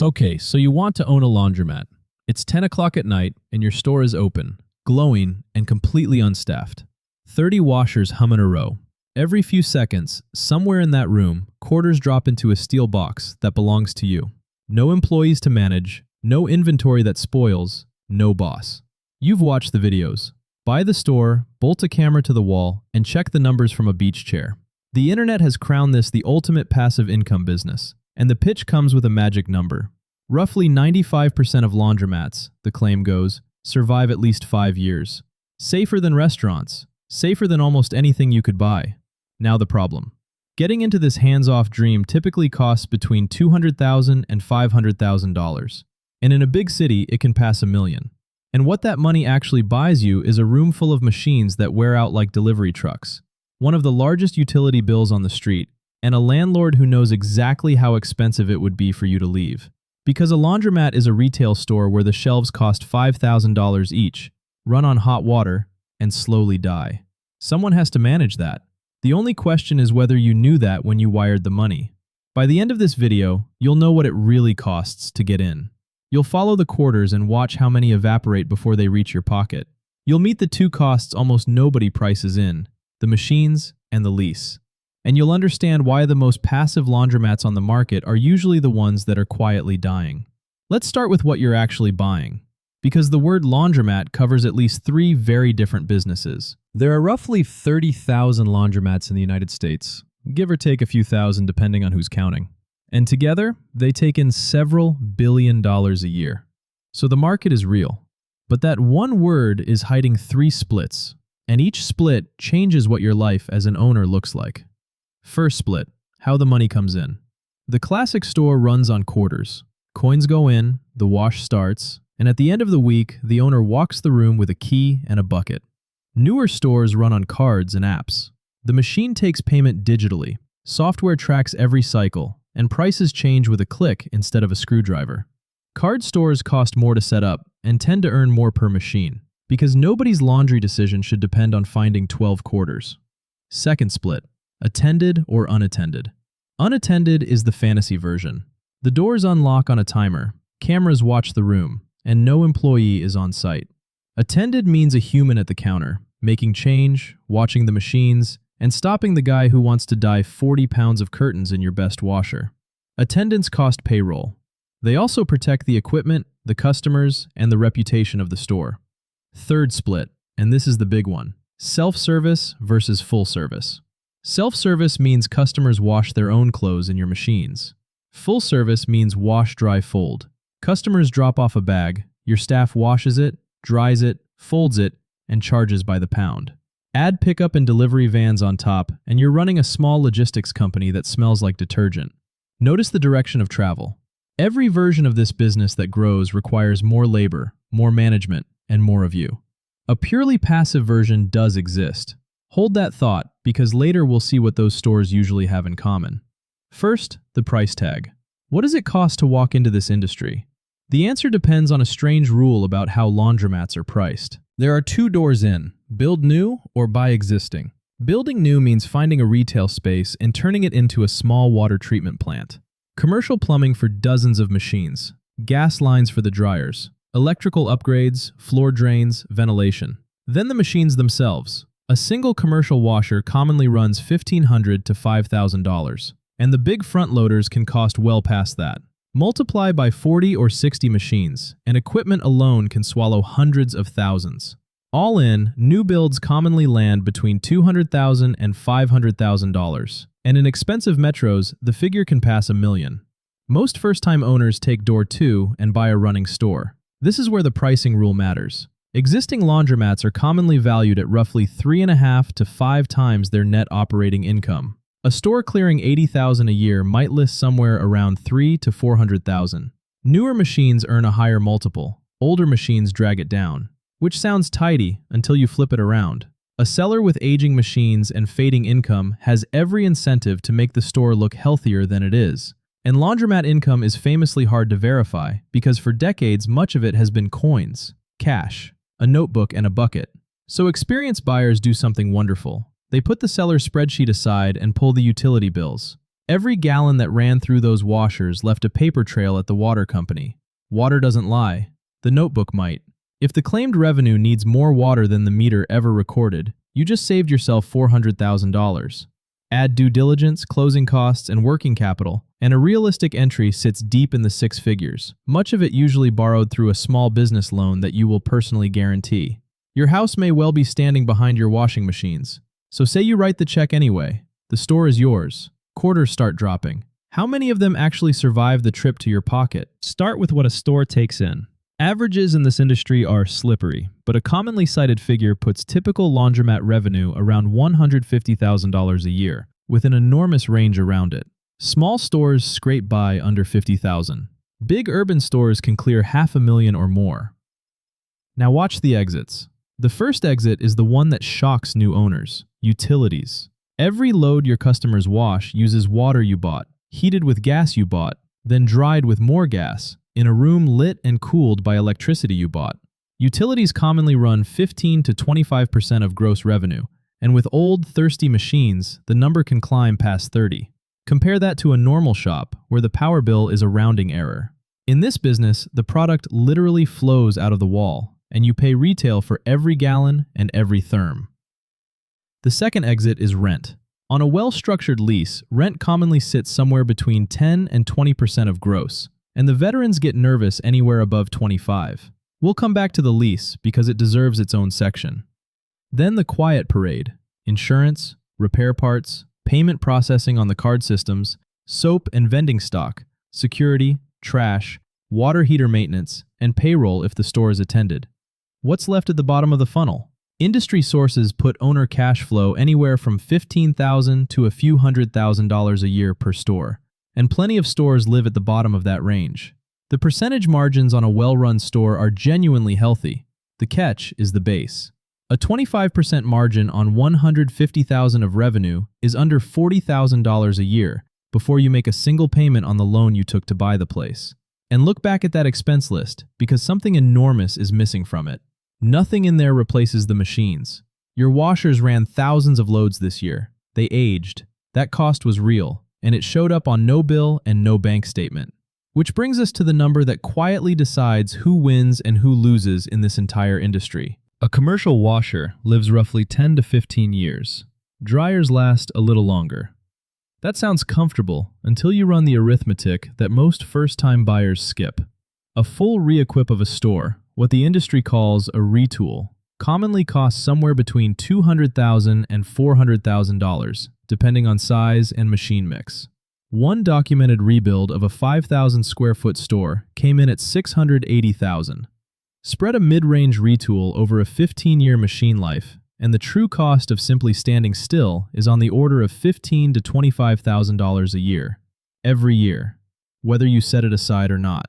Okay, so you want to own a laundromat. It's 10 o'clock at night and your store is open, glowing, and completely unstaffed. 30 washers hum in a row. Every few seconds, somewhere in that room, quarters drop into a steel box that belongs to you. No employees to manage, no inventory that spoils, no boss. You've watched the videos. Buy the store, bolt a camera to the wall, and check the numbers from a beach chair. The internet has crowned this the ultimate passive income business. And the pitch comes with a magic number. Roughly 95% of laundromats, the claim goes, survive at least 5 years. Safer than restaurants. Safer than almost anything you could buy. Now the problem. Getting into this hands-off dream typically costs between $200,000 and $500,000. And in a big city, it can pass $1 million. And what that money actually buys you is a room full of machines that wear out like delivery trucks. One of the largest utility bills on the street, and a landlord who knows exactly how expensive it would be for you to leave. Because a laundromat is a retail store where the shelves cost $5,000 each, run on hot water, and slowly die. Someone has to manage that. The only question is whether you knew that when you wired the money. By the end of this video, you'll know what it really costs to get in. You'll follow the quarters and watch how many evaporate before they reach your pocket. You'll meet the two costs almost nobody prices in, the machines and the lease. And you'll understand why the most passive laundromats on the market are usually the ones that are quietly dying. Let's start with what you're actually buying, because the word laundromat covers at least 3 very different businesses. There are roughly 30,000 laundromats in the United States, give or take a few thousand depending on who's counting. And together, they take in several $billion a year. So the market is real. But that one word is hiding 3 splits, and each split changes what your life as an owner looks like. First split, how the money comes in. The classic store runs on quarters. Coins go in, the wash starts, and at the end of the week, the owner walks the room with a key and a bucket. Newer stores run on cards and apps. The machine takes payment digitally. Software tracks every cycle, and prices change with a click instead of a screwdriver. Card stores cost more to set up and tend to earn more per machine, because nobody's laundry decision should depend on finding 12 quarters. Second split. Attended or unattended. Unattended is the fantasy version. The doors unlock on a timer, cameras watch the room, and no employee is on site. Attended means a human at the counter, making change, watching the machines, and stopping the guy who wants to dye 40 pounds of curtains in your best washer. Attendants cost payroll. They also protect the equipment, the customers, and the reputation of the store. Third split, and this is the big one, self-service versus full service. Self-service means customers wash their own clothes in your machines. Full service means wash, dry, fold. Customers drop off a bag, your staff washes it, dries it, folds it, and charges by the pound. Add pickup and delivery vans on top, and you're running a small logistics company that smells like detergent. Notice the direction of travel. Every version of this business that grows requires more labor, more management, and more of you. A purely passive version does exist. Hold that thought, because later we'll see what those stores usually have in common. First, the price tag. What does it cost to walk into this industry? The answer depends on a strange rule about how laundromats are priced. There are 2 doors in, build new or buy existing. Building new means finding a retail space and turning it into a small water treatment plant. Commercial plumbing for dozens of machines, gas lines for the dryers, electrical upgrades, floor drains, ventilation. Then the machines themselves. A single commercial washer commonly runs $1,500 to $5,000, and the big front loaders can cost well past that. Multiply by 40 or 60 machines, and equipment alone can swallow hundreds of thousands. All in, new builds commonly land between $200,000 and $500,000, and in expensive metros, the figure can pass $1 million. Most first-time owners take door 2 and buy a running store. This is where the pricing rule matters. Existing laundromats are commonly valued at roughly 3.5 to 5 times their net operating income. A store clearing $80,000 a year might list somewhere around $300,000 to $400,000. Newer machines earn a higher multiple. Older machines drag it down, which sounds tidy until you flip it around. A seller with aging machines and fading income has every incentive to make the store look healthier than it is. And laundromat income is famously hard to verify because for decades much of it has been coins, cash, a notebook, and a bucket. So experienced buyers do something wonderful. They put the seller's spreadsheet aside and pull the utility bills. Every gallon that ran through those washers left a paper trail at the water company. Water doesn't lie. The notebook might. If the claimed revenue needs more water than the meter ever recorded, you just saved yourself $400,000. Add due diligence, closing costs, and working capital, and a realistic entry sits deep in the six figures, much of it usually borrowed through a small business loan that you will personally guarantee. Your house may well be standing behind your washing machines. So say you write the check anyway. The store is yours. Quarters start dropping. How many of them actually survive the trip to your pocket? Start with what a store takes in. Averages in this industry are slippery, but a commonly cited figure puts typical laundromat revenue around $150,000 a year, with an enormous range around it. Small stores scrape by under $50,000. Big urban stores can clear $500,000 or more. Now watch the exits. The first exit is the one that shocks new owners: utilities. Every load your customers wash uses water you bought, heated with gas you bought, then dried with more gas, in a room lit and cooled by electricity you bought. Utilities commonly run 15 to 25% of gross revenue, and with old, thirsty machines, the number can climb past 30. Compare that to a normal shop, where the power bill is a rounding error. In this business, the product literally flows out of the wall, and you pay retail for every gallon and every therm. The second exit is rent. On a well-structured lease, rent commonly sits somewhere between 10 and 20% of gross, and the veterans get nervous anywhere above 25. We'll come back to the lease because it deserves its own section. Then the quiet parade: insurance, repair parts, payment processing on the card systems, soap and vending stock, security, trash, water heater maintenance, and payroll if the store is attended. What's left at the bottom of the funnel? Industry sources put owner cash flow anywhere from $15,000 to a few $100,000 a year per store, and plenty of stores live at the bottom of that range. The percentage margins on a well-run store are genuinely healthy. The catch is the base. A 25% margin on $150,000 of revenue is under $40,000 a year before you make a single payment on the loan you took to buy the place. And look back at that expense list, because something enormous is missing from it. Nothing in there replaces the machines. Your washers ran thousands of loads this year. They aged. That cost was real, and it showed up on no bill and no bank statement. Which brings us to the number that quietly decides who wins and who loses in this entire industry. A commercial washer lives roughly 10 to 15 years. Dryers last a little longer. That sounds comfortable until you run the arithmetic that most first-time buyers skip. A full re-equip of a store, what the industry calls a retool, commonly costs somewhere between $200,000 and $400,000, depending on size and machine mix. One documented rebuild of a 5,000 square foot store came in at $680,000. Spread a mid-range retool over a 15-year machine life, and the true cost of simply standing still is on the order of $15,000 to $25,000 a year, every year, whether you set it aside or not.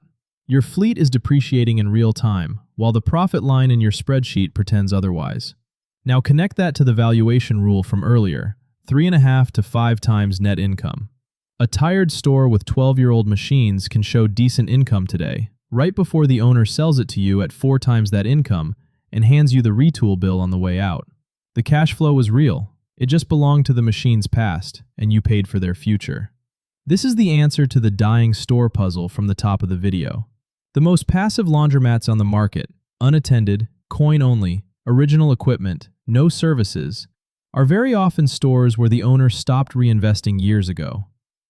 Your fleet is depreciating in real time, while the profit line in your spreadsheet pretends otherwise. Now connect that to the valuation rule from earlier, 3.5 to 5 times net income. A tired store with 12-year-old machines can show decent income today, right before the owner sells it to you at 4 times that income and hands you the retool bill on the way out. The cash flow was real. It just belonged to the machine's past, and you paid for their future. This is the answer to the dying store puzzle from the top of the video. The most passive laundromats on the market, unattended, coin-only, original equipment, no services, are very often stores where the owner stopped reinvesting years ago.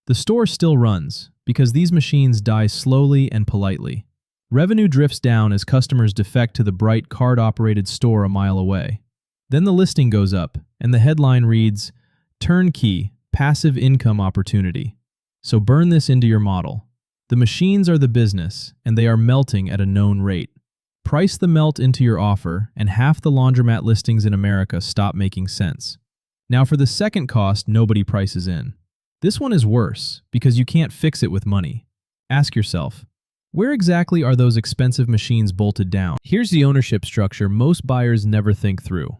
The store still runs, because these machines die slowly and politely. Revenue drifts down as customers defect to the bright card-operated store a mile away. Then the listing goes up, and the headline reads, "Turnkey, Passive Income Opportunity." So burn this into your model. The machines are the business, and they are melting at a known rate. Price the melt into your offer, and half the laundromat listings in America stop making sense. Now for the second cost nobody prices in. This one is worse, because you can't fix it with money. Ask yourself, where exactly are those expensive machines bolted down? Here's the ownership structure most buyers never think through.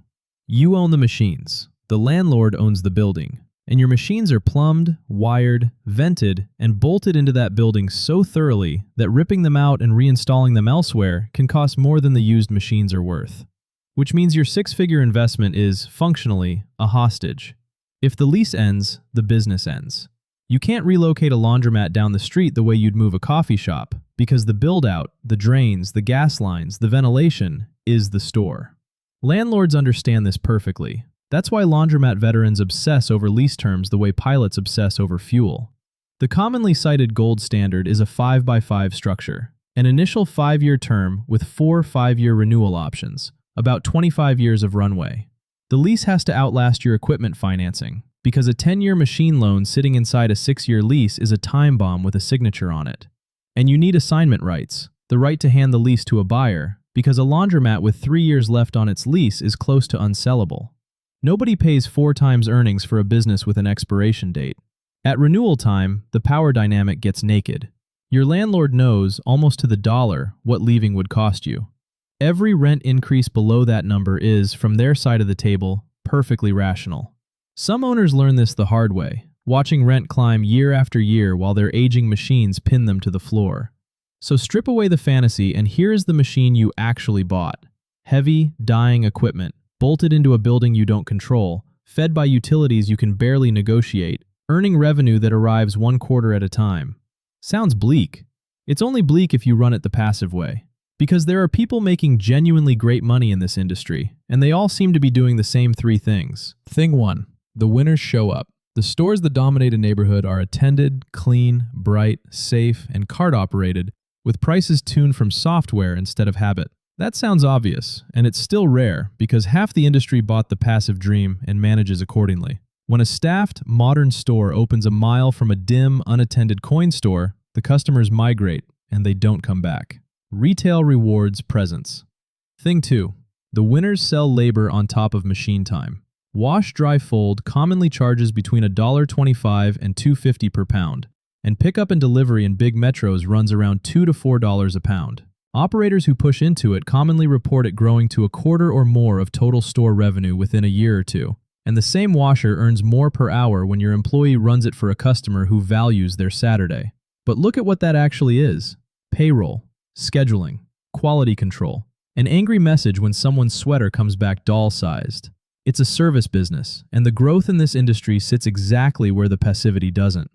You own the machines, the landlord owns the building, and your machines are plumbed, wired, vented, and bolted into that building so thoroughly that ripping them out and reinstalling them elsewhere can cost more than the used machines are worth. Which means your six-figure investment is, functionally, a hostage. If the lease ends, the business ends. You can't relocate a laundromat down the street the way you'd move a coffee shop, because the build-out, the drains, the gas lines, the ventilation is the store. Landlords understand this perfectly. That's why laundromat veterans obsess over lease terms the way pilots obsess over fuel. The commonly cited gold standard is a 5x5 structure, an initial 5-year term with 4 5-year renewal options, about 25 years of runway. The lease has to outlast your equipment financing, because a 10-year machine loan sitting inside a 6-year lease is a time bomb with a signature on it. And you need assignment rights, the right to hand the lease to a buyer, because a laundromat with 3 years left on its lease is close to unsellable. Nobody pays 4 times earnings for a business with an expiration date. At renewal time, the power dynamic gets naked. Your landlord knows, almost to the dollar, what leaving would cost you. Every rent increase below that number is, from their side of the table, perfectly rational. Some owners learn this the hard way, watching rent climb year after year while their aging machines pin them to the floor. So strip away the fantasy, and here is the machine you actually bought. Heavy, dying equipment, bolted into a building you don't control, fed by utilities you can barely negotiate, earning revenue that arrives 1 quarter at a time. Sounds bleak. It's only bleak if you run it the passive way. Because there are people making genuinely great money in this industry, and they all seem to be doing the same 3 things. Thing 1. The winners show up. The stores that dominate a neighborhood are attended, clean, bright, safe, and card-operated, with prices tuned from software instead of habit. That sounds obvious, and it's still rare because half the industry bought the passive dream and manages accordingly. When a staffed, modern store opens a mile from a dim, unattended coin store, the customers migrate, and they don't come back. Retail rewards presence. Thing 2. The winners sell labor on top of machine time. Wash, dry, fold commonly charges between $1.25 and $2.50 per pound, and pickup and delivery in big metros runs around $2 to $4 a pound. Operators who push into it commonly report it growing to a quarter or more of total store revenue within a year or two, and the same washer earns more per hour when your employee runs it for a customer who values their Saturday. But look at what that actually is. Payroll, scheduling, quality control, an angry message when someone's sweater comes back doll-sized. It's a service business, and the growth in this industry sits exactly where the passivity doesn't.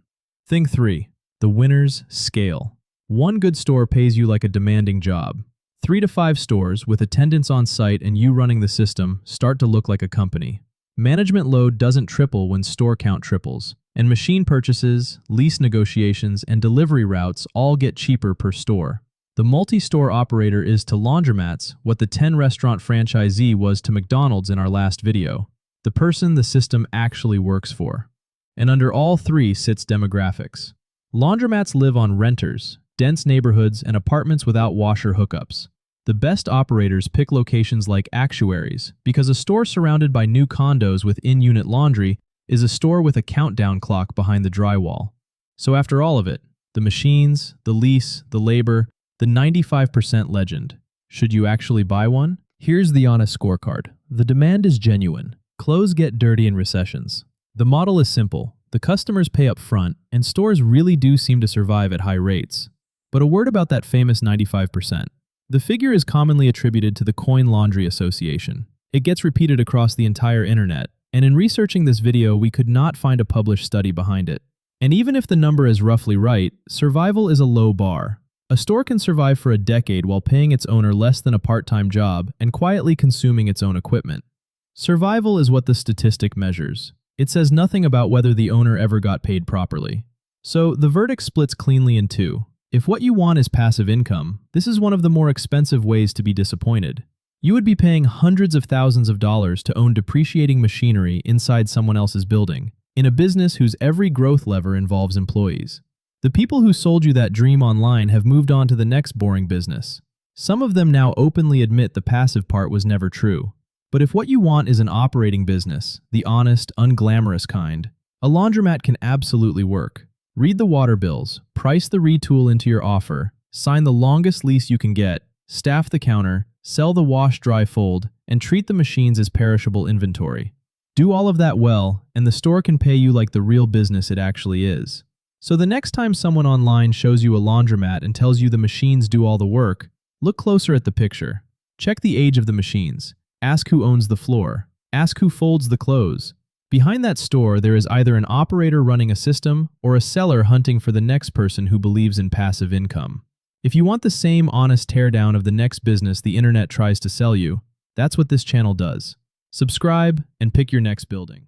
Thing 3. The winners scale. 1 good store pays you like a demanding job. 3 to 5 stores, with attendance on site and you running the system, start to look like a company. Management load doesn't triple when store count triples, and machine purchases, lease negotiations, and delivery routes all get cheaper per store. The multi-store operator is to laundromats what the 10-restaurant franchisee was to McDonald's in our last video, the person the system actually works for. And under all 3 sits demographics. Laundromats live on renters, dense neighborhoods, and apartments without washer hookups. The best operators pick locations like actuaries, because a store surrounded by new condos with in-unit laundry is a store with a countdown clock behind the drywall. So after all of it, the machines, the lease, the labor, the 95% legend. Should you actually buy one? Here's the honest scorecard. The demand is genuine. Clothes get dirty in recessions. The model is simple. The customers pay up front, and stores really do seem to survive at high rates. But a word about that famous 95%. The figure is commonly attributed to the Coin Laundry Association. It gets repeated across the entire internet, and in researching this video, we could not find a published study behind it. And even if the number is roughly right, survival is a low bar. A store can survive for a decade while paying its owner less than a part-time job and quietly consuming its own equipment. Survival is what the statistic measures. It says nothing about whether the owner ever got paid properly. So the verdict splits cleanly in 2. If what you want is passive income, this is one of the more expensive ways to be disappointed. You would be paying hundreds of thousands of dollars to own depreciating machinery inside someone else's building, in a business whose every growth lever involves employees. The people who sold you that dream online have moved on to the next boring business. Some of them now openly admit the passive part was never true. But if what you want is an operating business, the honest, unglamorous kind, a laundromat can absolutely work. Read the water bills, price the retool into your offer, sign the longest lease you can get, staff the counter, sell the wash, dry, fold, and treat the machines as perishable inventory. Do all of that well, and the store can pay you like the real business it actually is. So the next time someone online shows you a laundromat and tells you the machines do all the work, look closer at the picture. Check the age of the machines. Ask who owns the floor. Ask who folds the clothes. Behind that store, there is either an operator running a system or a seller hunting for the next person who believes in passive income. If you want the same honest teardown of the next business the internet tries to sell you, that's what this channel does. Subscribe and pick your next building.